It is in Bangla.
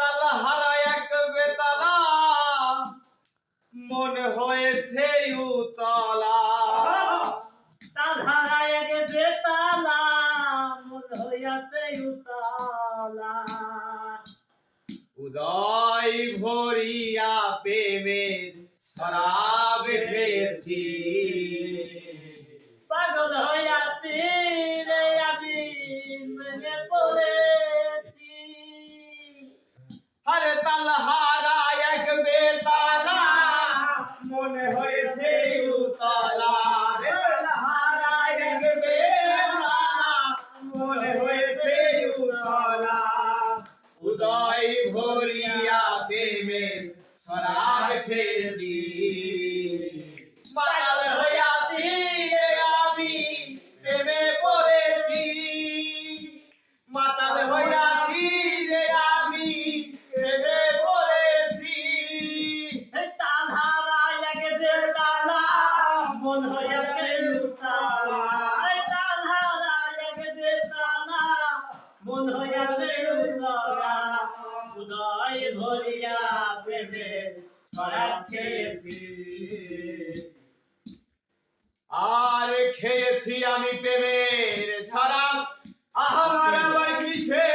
তালহারা এক বেতালা মনে হয়েছে উতলা। তালহারা এক বেতালা মন হইয়াছে উতলা। উদয় ভরিয়া প্রেমের শরাব খেয়েছি, পাগল হইয়াছি রে আমি প্রেমে পড়েছি। আরে তালহারা এক বেতালা মনে হয়েছে উতলা। রে তালহারা এক বেতালা মনে হয়েছে উতলা। উদয় ভরিয়া প্রেমের শরাব খেয়েছি, মাতাল হইয়াছি রে আমি প্রেমে পড়েছি। মাতাল হইয়াছি রে আমি প্রেমে পড়েছি। এই তালহারা এক বেতালা মন হইয়াছে উতলা। এই তালহারা এক বেতালা মন হইয়াছে উতলা। উদয় ভরিয়া প্রেমের শরাব খেয়েছি। আর খেয়েছি আমি প্রেমের শরাব, আমার আবার কিসে